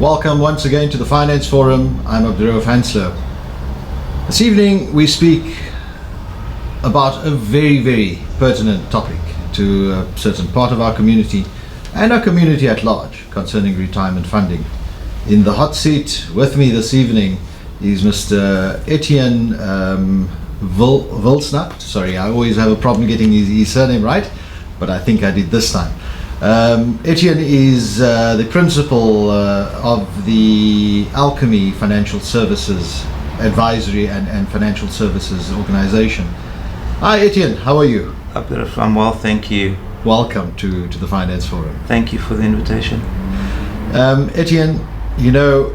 Welcome once again to the Finance Forum. I'm Abdu-Raof Hanslo. This evening we speak about a very, very pertinent topic to a certain part of our community and our community at large concerning retirement funding. In the hot seat with me this evening is Mr. Etienne Vilsnacht. Sorry, I always have a problem getting his surname right, but I think I did this time. Etienne is the principal of the Alchemy Financial Services Advisory and Financial Services Organization. Hi Etienne, how are you? I'm well, thank you. Welcome to the Finance Forum. Thank you for the invitation. Etienne, you know,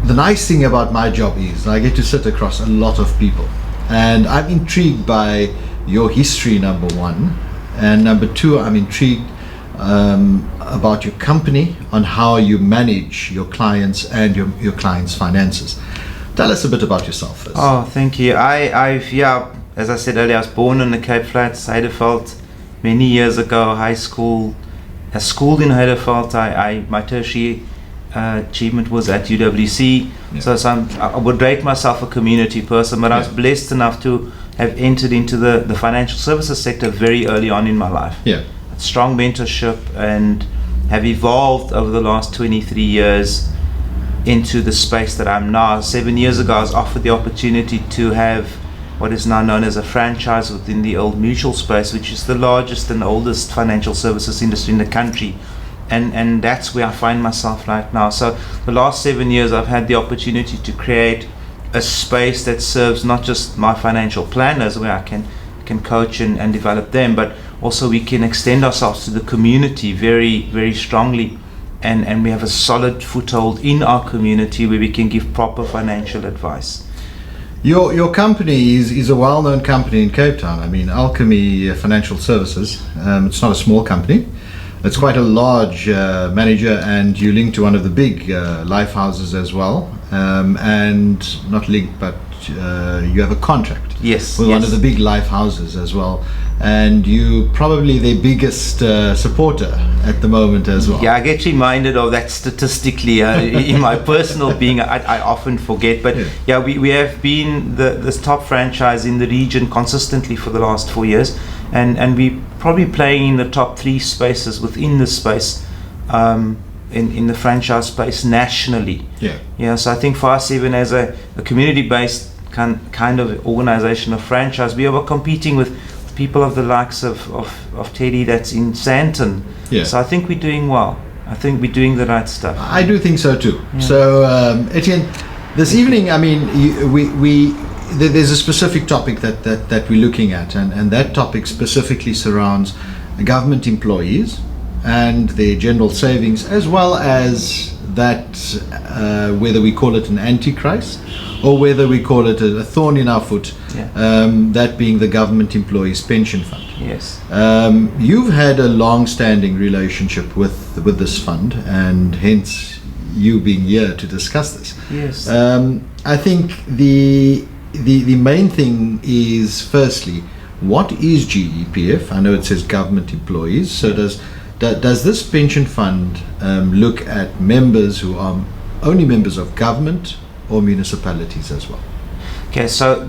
the nice thing about my job is I get to sit across a lot of people, and I'm intrigued by your history, number one. And number two, I'm intrigued about your company, on how you manage your clients and your clients' finances. Tell us a bit about yourself first. Oh, thank you. Yeah, as I said earlier, I was born in the Cape Flats, Heideveld, many years ago. High school, I schooled in Heideveld. My tertiary achievement was at UWC. Yeah. So I would rate myself a community person, but I was blessed enough to have entered into the financial services sector very early on in my life. Yeah. Strong mentorship, and have evolved over the last 23 years into the space that I'm now. 7 years ago, I was offered the opportunity to have what is now known as a franchise within the Old Mutual space, which is the largest and oldest financial services industry in the country. And that's where I find myself right now. So the last 7 years, I've had the opportunity to create a space that serves not just my financial planners, where I can coach and develop them, but also we can extend ourselves to the community very, very strongly, and we have a solid foothold in our community where we can give proper financial advice. Your company is a well-known company in Cape Town. I mean, Alchemy Financial Services. It's not a small company. It's quite a large manager, and you link to one of the big life houses as well. And not linked, but you have a contract with one of the big life houses as well. And you probably the biggest supporter at the moment as well. Yeah, I get reminded of that statistically in my personal being. I often forget, but we have been the top franchise in the region consistently for the last 4 years, and we probably playing in the top 3 spaces within the space, in the franchise space nationally. So I think for us, even as a community-based kind of organization of franchise, we are competing with people of the likes of Teddy that's in Sandton. So I think we're doing well. I think we're doing the right stuff. I do think so too. So Etienne, this evening, I mean, there's a specific topic that we're looking at, and that topic specifically surrounds government employees and their general savings, as well as that whether we call it an antichrist or whether we call it a thorn in our foot, that being the government employees pension fund. Yes. You've had a long-standing relationship with this fund, and hence you being here to discuss this. Yes. I think the main thing is, firstly, what is GEPF? I know it says government employees. So does this pension fund look at members who are only members of government or municipalities as well? Okay, so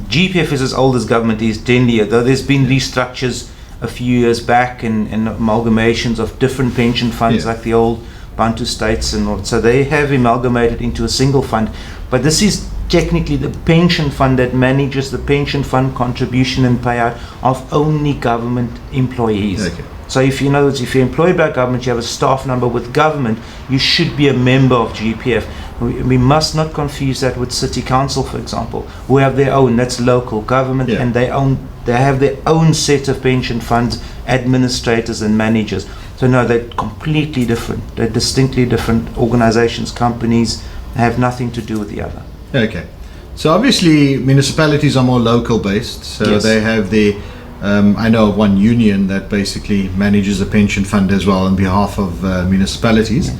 GEPF is as old as government is, generally, though there's been restructures a few years back and amalgamations of different pension funds, like the old Bantu states, and all. So they have amalgamated into a single fund. But this is technically the pension fund that manages the pension fund contribution and payout of only government employees. Okay. So if you're employed by government, you have a staff number with government, you should be a member of GEPF. We must not confuse that with City Council, for example, who have their own, that's local government, and they have their own set of pension funds, administrators and managers. So no, they're completely different. They're distinctly different organizations, companies, have nothing to do with the other. Okay. So obviously municipalities are more local based, so they have the I know of one union that basically manages a pension fund as well on behalf of municipalities,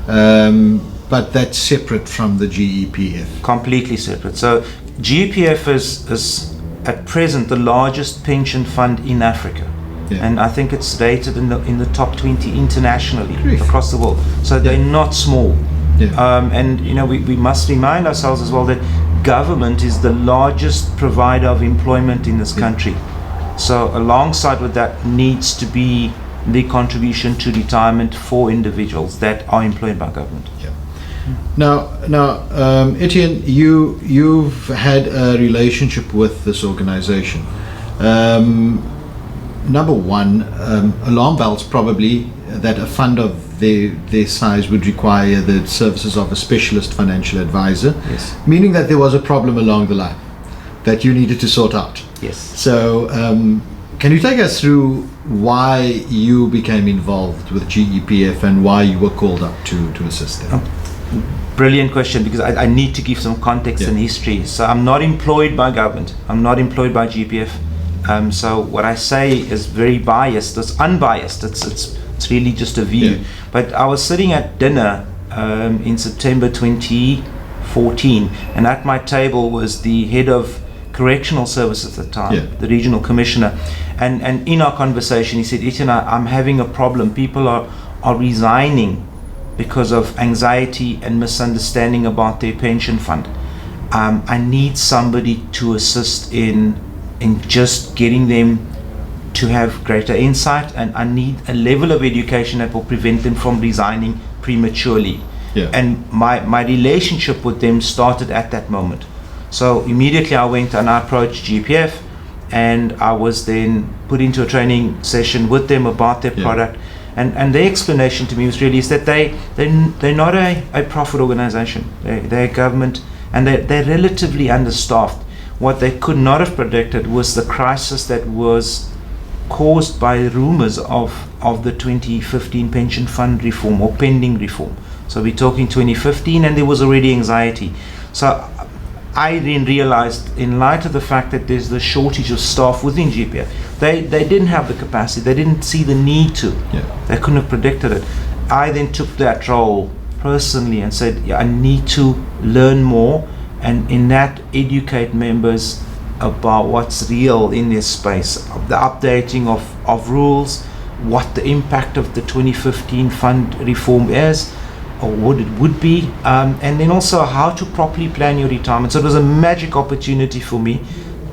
but that's separate from the GEPF. Completely separate. So GEPF is at present the largest pension fund in Africa. Yeah. and I think it's rated in the top 20 internationally Grief. across the world. So they're not small. Yeah. And we must remind ourselves as well that government is the largest provider of employment in this country. So alongside with that needs to be the contribution to retirement for individuals that are employed by government. Yeah. Now, Etienne, you've had a relationship with this organization. Number one, alarm bells probably that a fund of their size would require the services of a specialist financial advisor, Yes. meaning that there was a problem along the line that you needed to sort out. Yes. So, can you take us through why you became involved with GEPF and why you were called up to assist them? Brilliant question, because I need to give some context and history. So I'm not employed by government. I'm not employed by GEPF. So what I say is very biased. It's unbiased. It's really just a view. Yeah. But I was sitting at dinner in September 2014, and at my table was the head of correctional services at the time, the regional commissioner, and in our conversation he said, Etienne, I'm having a problem. People are resigning because of anxiety and misunderstanding about their pension fund. I need somebody to assist in just getting them to have greater insight, and I need a level of education that will prevent them from resigning prematurely. Yeah. And my relationship with them started at that moment. So immediately I went and I approached GPF, and I was then put into a training session with them about their product. And their explanation to me was really is that they're not a profit organization. They're a government, and they're relatively understaffed. What they could not have predicted was the crisis that was caused by rumors of the 2015 pension fund reform or pending reform. So we're talking 2015, and there was already anxiety. So I then realized, in light of the fact that there's the shortage of staff within GPF, they didn't have the capacity, they didn't see the need to. They couldn't have predicted it. I then took that role personally and said, I need to learn more, and in that educate members about what's real in this space, the updating of rules, what the impact of the 2015 fund reform is, or what it would be, and then also how to properly plan your retirement. So it was a magic opportunity for me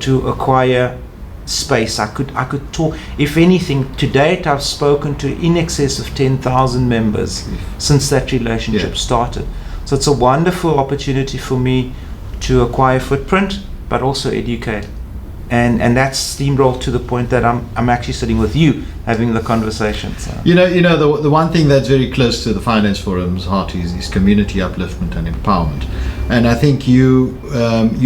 to acquire space. I could talk. If anything, to date I've spoken to in excess of 10,000 members since that relationship started. So it's a wonderful opportunity for me to acquire footprint, but also educate. And that's steamrolled to the point that I'm actually sitting with you having the conversation. So. You know the one thing that's very close to the Finance Forum's heart is community upliftment and empowerment, and I think you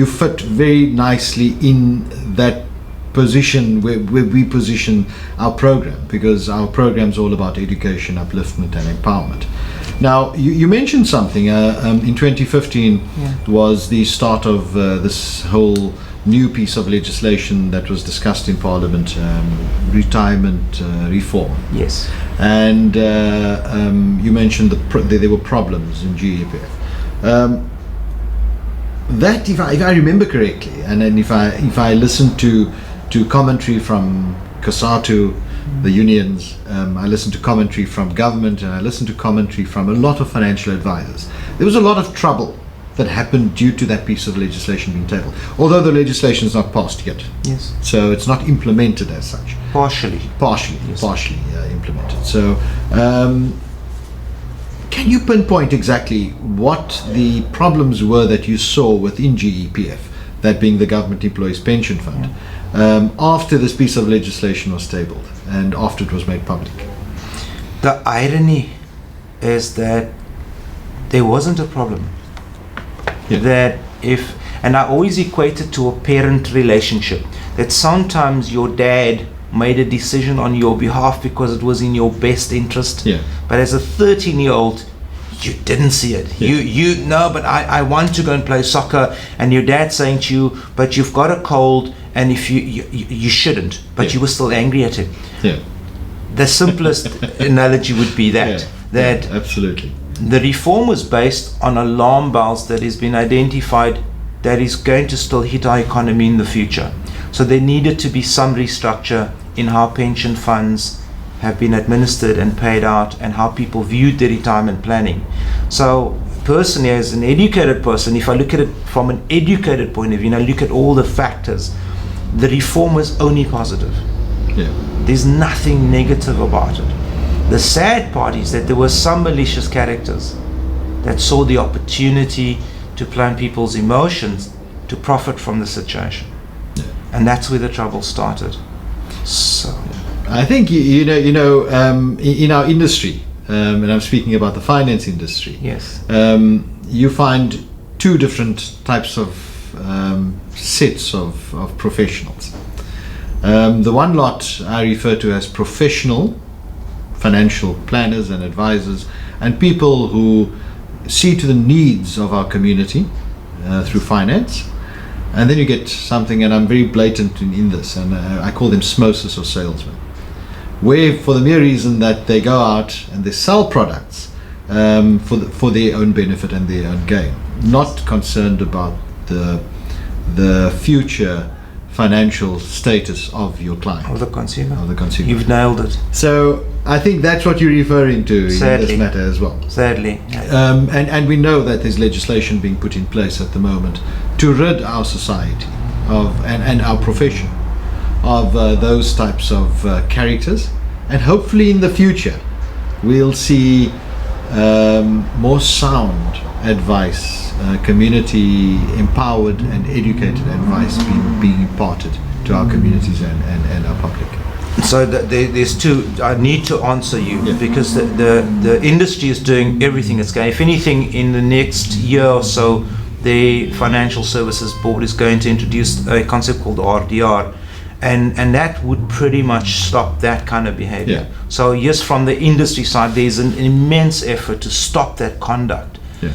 fit very nicely in that position where we position our program, because our program's all about education, upliftment, and empowerment. Now, you mentioned something in 2015 was the start of this whole new piece of legislation that was discussed in Parliament, retirement reform. Yes. And you mentioned there were problems in GEPF. That, if I remember correctly, and then if I listened to commentary from COSATU, the unions, I listened to commentary from government, and I listened to commentary from a lot of financial advisors, there was a lot of trouble that happened due to that piece of legislation being tabled, although the legislation is not passed yet. Yes. So it's not implemented as such. Partially implemented. So can you pinpoint exactly what the problems were that you saw within GEPF, that being the Government Employees Pension Fund, after this piece of legislation was tabled and after it was made public? The irony is that there wasn't a problem. That and I always equate it to a parent relationship, that sometimes your dad made a decision on your behalf because it was in your best interest, but as a 13-year-old you didn't see it. You know, but I want to go and play soccer, and your dad saying to you, but you've got a cold, and if you shouldn't, but you were still angry at him. The simplest analogy would be that absolutely. The reform was based on alarm bells that has been identified that is going to still hit our economy in the future. So there needed to be some restructure in how pension funds have been administered and paid out, and how people viewed their retirement planning. So personally, as an educated person, if I look at it from an educated point of view, and I look at all the factors, the reform was only positive. Yeah. There's nothing negative about it. The sad part is that there were some malicious characters that saw the opportunity to play on people's emotions to profit from the situation. Yeah. And that's where the trouble started. So I think in our industry, and I'm speaking about the finance industry. yes, You find two different types of sets of professionals. The one lot I refer to as professional financial planners and advisors, and people who see to the needs of our community through finance. And then you get something, and I'm very blatant in this, and I call them smoses or salesmen, where for the mere reason that they go out and they sell products for their own benefit and their own gain, not concerned about the future financial status of your client, of the consumer. of the consumer. You've nailed it. So I think that's what you're referring to Sadly. in this matter as well. Sadly. Yeah. And we know that there's legislation being put in place at the moment to rid our society of and our profession of those types of characters, and hopefully in the future we'll see more sound advice, community empowered and educated advice being imparted to our communities and our public. So there's two. I need to answer you, Yeah. because the industry is doing everything it's going. If anything, in the next year or so, the Financial Services Board is going to introduce a concept called RDR, and that would pretty much stop that kind of behavior. Yeah. So yes, from the industry side, there's an immense effort to stop that conduct. Yeah.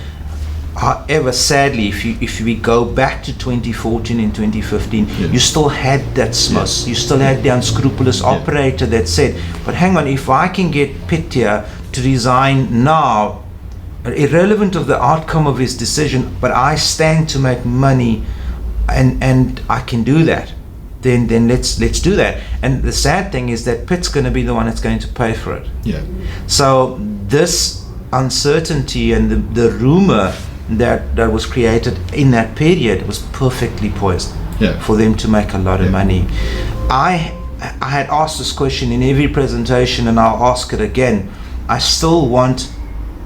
However, sadly, if we go back to 2014 and 2015, Yeah. you still had that smus. You still had the unscrupulous operator that said, but hang on, if I can get Pitt here to resign now, irrelevant of the outcome of his decision, but I stand to make money and I can do that, then let's do that. And the sad thing is that Pitt's going to be the one that's going to pay for it. Yeah. So this uncertainty and the rumor that was created in that period was perfectly poised Yeah. for them to make a lot of Yeah. money. I had asked this question in every presentation, and I'll ask it again. I still want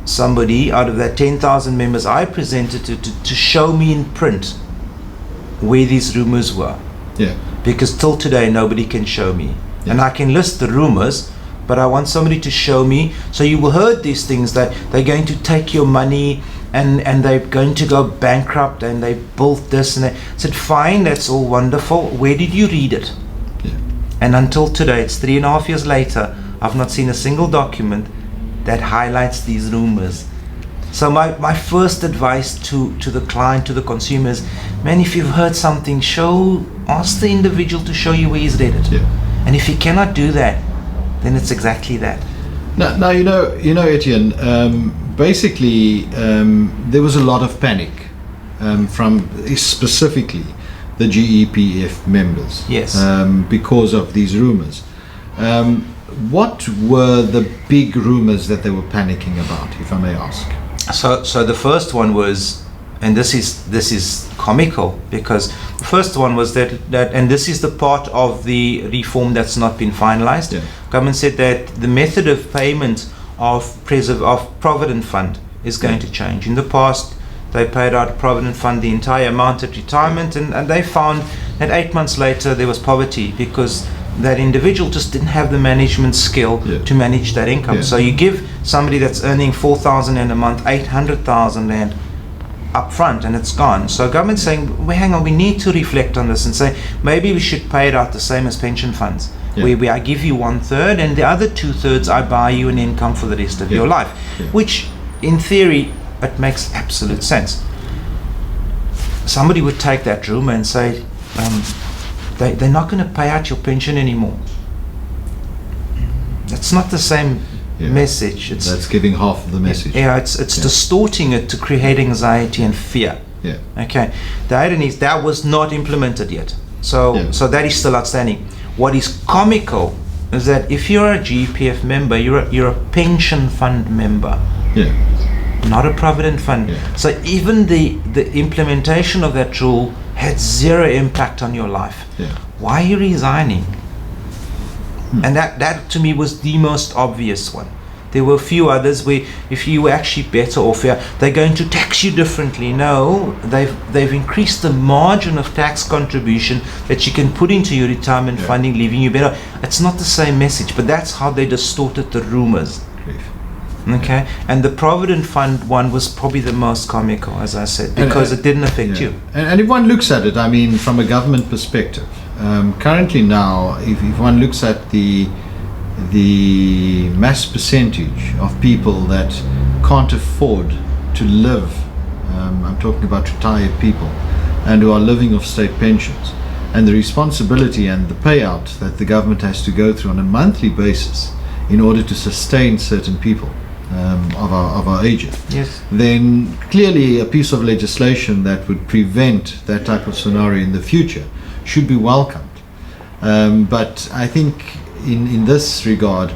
somebody out of that 10,000 members I presented to show me in print where these rumors were, Yeah. because till today nobody can show me. And I can list the rumors, but I want somebody to show me. So you heard these things, that they're going to take your money and they're going to go bankrupt, and they built this and that. I said, fine, that's all wonderful. Where did you read it? Yeah. And until today, it's 3.5 years later, I've not seen a single document that highlights these rumors. So my first advice to the client, to the consumers, man, if you've heard something, ask the individual to show you where he's read it. Yeah. And if he cannot do that, then it's exactly that. Now you know, Etienne. Basically, there was a lot of panic from specifically the GEPF members. Yes. Because of these rumors. What were the big rumors that they were panicking about, if I may ask? So the first one was, and this is comical, because the first one was that and this is the part of the reform that's not been finalized. Yeah. Government said that the method of payment of Provident Fund is going to change. In the past, they paid out Provident Fund the entire amount at retirement, and they found that 8 months later there was poverty, because that individual just didn't have the management skill to manage that income. Yeah. So you give somebody that's earning 4,000 Rand a month 800,000 Rand up front, and it's gone. So government's saying, well, hang on, we need to reflect on this and say maybe we should pay it out the same as pension funds, where I give you 1/3 and the other 2/3 I buy you an income for the rest of your life, which in theory it makes absolute sense. Somebody would take that rumor and say, they're not going to pay out your pension anymore. That's not the same message. That's giving half of the message. It's distorting it to create anxiety and fear. Yeah. Okay. The irony is that was not implemented yet. So that is still outstanding. What is comical is that if you're a GPF member, you're a pension fund member. Yeah. Not a provident fund. Yeah. So even the implementation of that rule had zero impact on your life. Yeah. Why are you resigning? And that to me was the most obvious one. There were a few others where if you were actually better off, they're going to tax you differently. No, they've increased the margin of tax contribution that you can put into your retirement funding, leaving you better. It's not the same message, but that's how they distorted the rumors. Okay, and the Provident Fund one was probably the most comical, as I said, because it didn't affect you. And if one looks at it, I mean, from a government perspective, currently now, if one looks at the mass percentage of people that can't afford to live, I'm talking about retired people, and who are living off state pensions, and the responsibility and the payout that the government has to go through on a monthly basis in order to sustain certain people of our ages, then clearly a piece of legislation that would prevent that type of scenario in the future should be welcomed. But I think in this regard,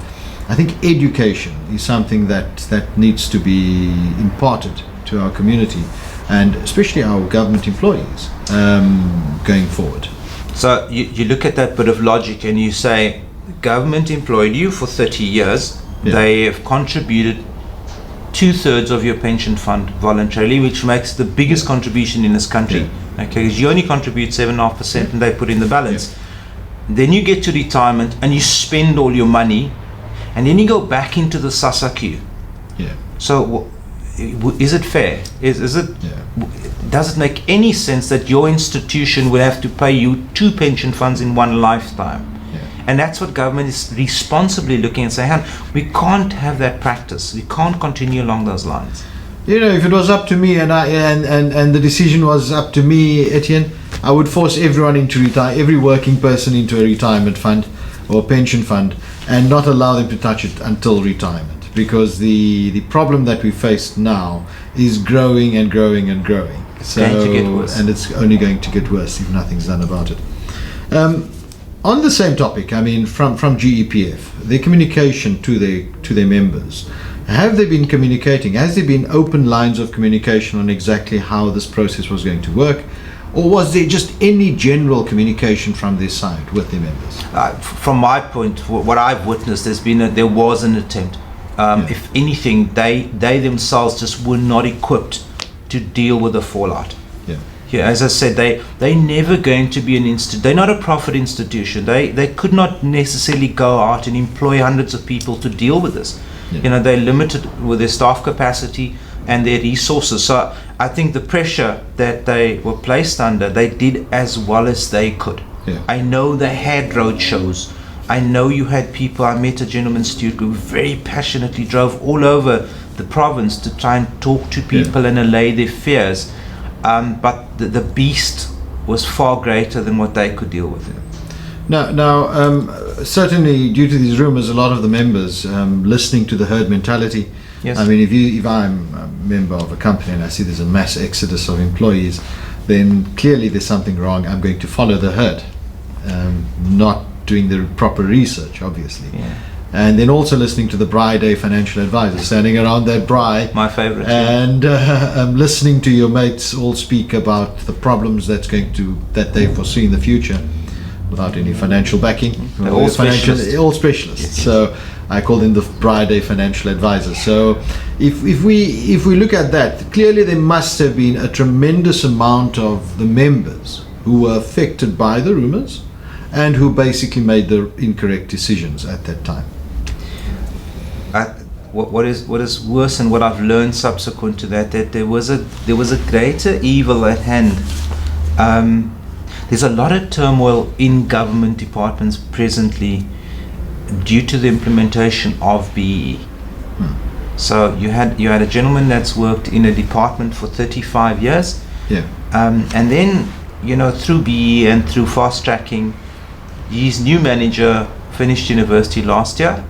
I think education is something that needs to be imparted to our community, and especially our government employees going forward. So you look at that bit of logic and you say, the government employed you for 30 years, they have contributed 2/3 of your pension fund voluntarily, which makes the biggest contribution in this country. Okay, because you only contribute 7.5% and they put in the balance. Then you get to retirement and you spend all your money, and then you go back into the SASSA queue. So is it fair? Is it? Does it make any sense that your institution will have to pay you 2 pension funds in one lifetime? And that's what government is responsibly looking and saying, we can't have that practice. We can't continue along those lines. You know, if it was up to me and the decision was up to me, Etienne, I would force everyone every working person into a retirement fund or pension fund, and not allow them to touch it until retirement, because the problem that we face now is growing and growing and growing. It's going to get worse. And it's only going to get worse if nothing's done about it. On the same topic, I mean, from GEPF, their communication to their members, have they been communicating? Has there been open lines of communication on exactly how this process was going to work? Or was there just any general communication from their side with their members? From my point, what I've witnessed, there was an attempt. If anything, they themselves just were not equipped to deal with the fallout. As I said, they're never going to be they're not a profit institution. They could not necessarily go out and employ hundreds of people to deal with this. They're limited with their staff capacity and their resources. So I think the pressure that they were placed under, they did as well as they could. I know they had road shows. I know you had people. I met a gentleman, Stuart, who very passionately drove all over the province to try and talk to people and allay their fears. But the beast was far greater than what they could deal with. Now, certainly due to these rumors, a lot of the members listening to the herd mentality. I mean, if I'm a member of a company and I see there's a mass exodus of employees, then clearly there's something wrong. I'm going to follow the herd, not doing the proper research, obviously. And then also listening to the Day financial advisor, standing around that braai, my favorite, and listening to your mates all speak about the problems that they foresee in the future, without any financial backing. They're all specialists. All specialists. So I call them the Day financial advisor. So if we look at that, clearly there must have been a tremendous amount of the members who were affected by the rumors, and who basically made the incorrect decisions at that time. What is worse, and what I've learned subsequent to that there was a greater evil at hand. There's a lot of turmoil in government departments presently due to the implementation of BEE. So you had a gentleman that's worked in a department for 35 years, and then through BEE and through fast tracking, his new manager finished university last year.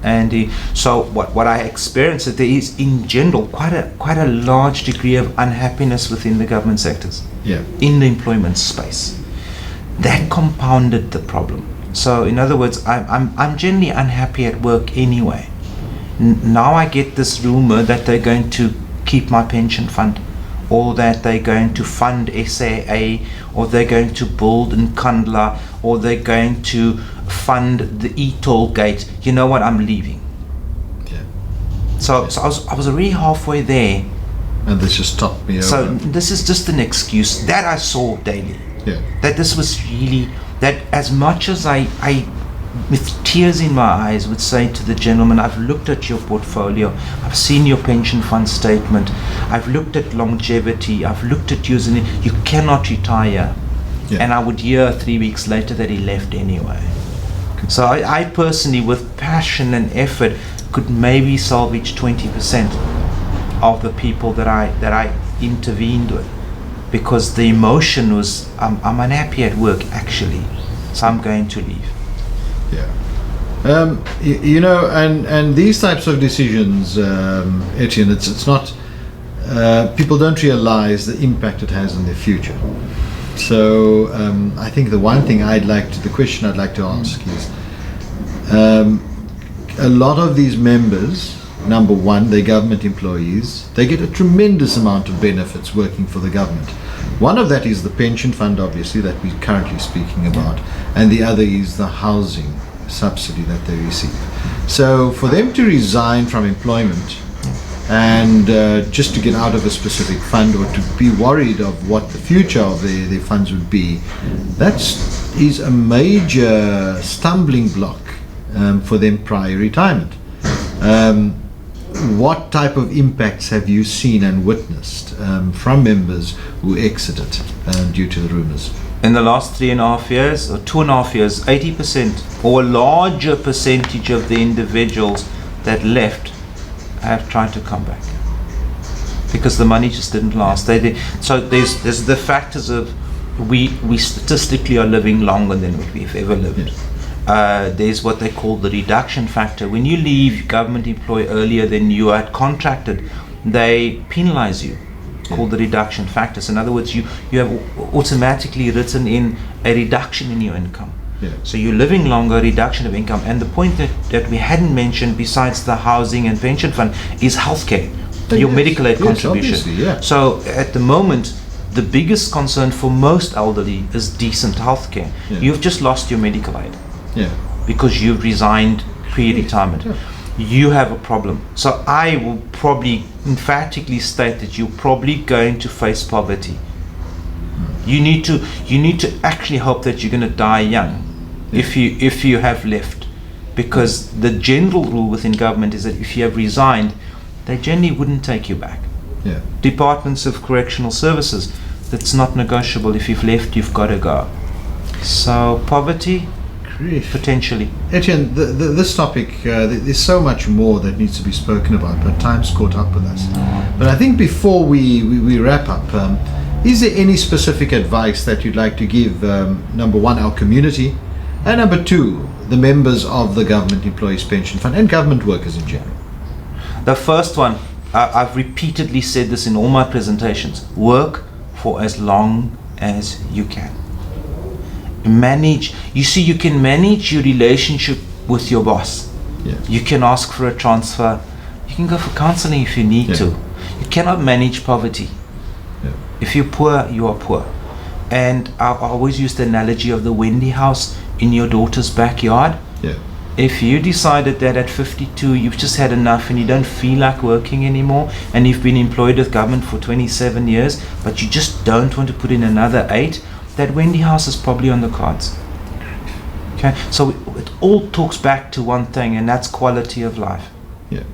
And so what I experienced is there is in general quite a large degree of unhappiness within the government sectors, in the employment space. That compounded the problem. So in other words, I'm generally unhappy at work anyway. Now I get this rumor that they're going to keep my pension fund, or that they're going to fund SAA, or they're going to build in Kandla, or they're going to fund the e-toll gate. You know what? I'm leaving. Yeah. So I was already halfway there. And this just topped me over. So this is just an excuse that I saw daily. Yeah. That this was really, that as much as I with tears in my eyes would say to the gentleman, I've looked at your portfolio, I've seen your pension fund statement, I've looked at longevity, I've looked at you cannot retire. Yeah. And I would hear 3 weeks later that he left anyway. So I personally, with passion and effort, could maybe salvage 20% of the people that I intervened with, because the emotion was, I'm unhappy at work actually, so I'm going to leave. Yeah. You know, and these types of decisions, Etienne, it's not, people don't realize the impact it has on their future. So I think the question I'd like to ask is, a lot of these members, number one, they're government employees. They get a tremendous amount of benefits working for the government. One of that is the pension fund, obviously, that we're currently speaking about, and the other is the housing subsidy that they receive. So for them to resign from employment and just to get out of a specific fund, or to be worried of what the future of their funds would be, that is a major stumbling block for them prior retirement. What type of impacts have you seen and witnessed from members who exited due to the rumours? In the last 3.5 years, or 2.5 years, 80% or a larger percentage of the individuals that left have tried to come back, because the money just didn't last. So there's the factors of we statistically are living longer than we've ever lived. Yes. There's what they call the reduction factor. When you leave government employ earlier than you had contracted, they penalize you, called the reduction factor. So in other words, you have automatically written in a reduction in your income. Yeah. So you're living longer, reduction of income. And the point that we hadn't mentioned, besides the housing and pension fund, is healthcare, your medical aid contribution. Yeah. So at the moment, the biggest concern for most elderly is decent healthcare. Yeah. You've just lost your medical aid. Yeah. Because you've resigned pre-retirement. Yeah. You have a problem. So I will probably emphatically state that you're probably going to face poverty. You need to actually hope that you're going to die young, if you have left, because the general rule within government is that if you have resigned, they generally wouldn't take you back. Yeah. Departments of Correctional Services, that's not negotiable. If you've left, you've got to go. So poverty, potentially. Etienne, this topic, there's so much more that needs to be spoken about, but time's caught up with us. But I think before we wrap up, is there any specific advice that you'd like to give, number one, our community, and number two, the members of the Government Employees Pension Fund and government workers in general? The first one, I've repeatedly said this in all my presentations: work for as long as you can. Manage. You see, you can manage your relationship with your boss. Yeah. You can ask for a transfer. You can go for counseling if you need to. You cannot manage poverty. Yeah. If you're poor, you are poor. And I always use the analogy of the Wendy house in your daughter's backyard. Yeah. If you decided that at 52 you've just had enough and you don't feel like working anymore, and you've been employed with government for 27 years, but you just don't want to put in another 8, that Wendy house is probably on the cards. Okay, so it all talks back to one thing, and that's quality of life. Yeah.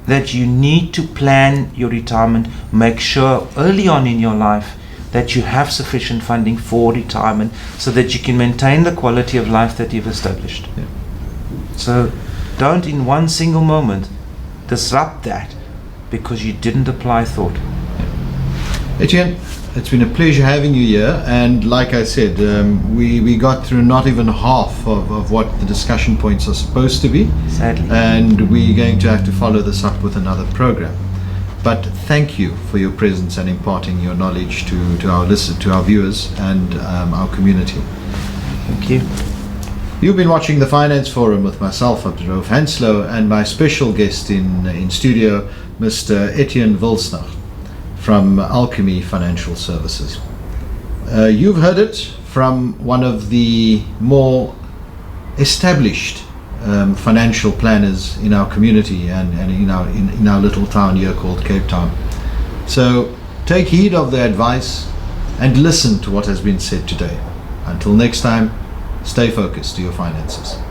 That you need to plan your retirement, make sure early on in your life that you have sufficient funding for retirement, so that you can maintain the quality of life that you've established. Yeah. So don't in one single moment disrupt that because you didn't apply thought. Etienne, it's been a pleasure having you here, and like I said, we got through not even half of what the discussion points are supposed to be. Sadly. And we're going to have to follow this up with another program. But thank you for your presence and imparting your knowledge to our viewers and our community. Thank you. You've been watching the Finance Forum with myself, Abdu-Raof Hanslo, and my special guest in studio, Mr. Etienne Wilsner from Alchemy Financial Services. You've heard it from one of the more established financial planners in our community and in our little town here called Cape Town. So take heed of the advice and listen to what has been said today. Until next time, stay focused to your finances.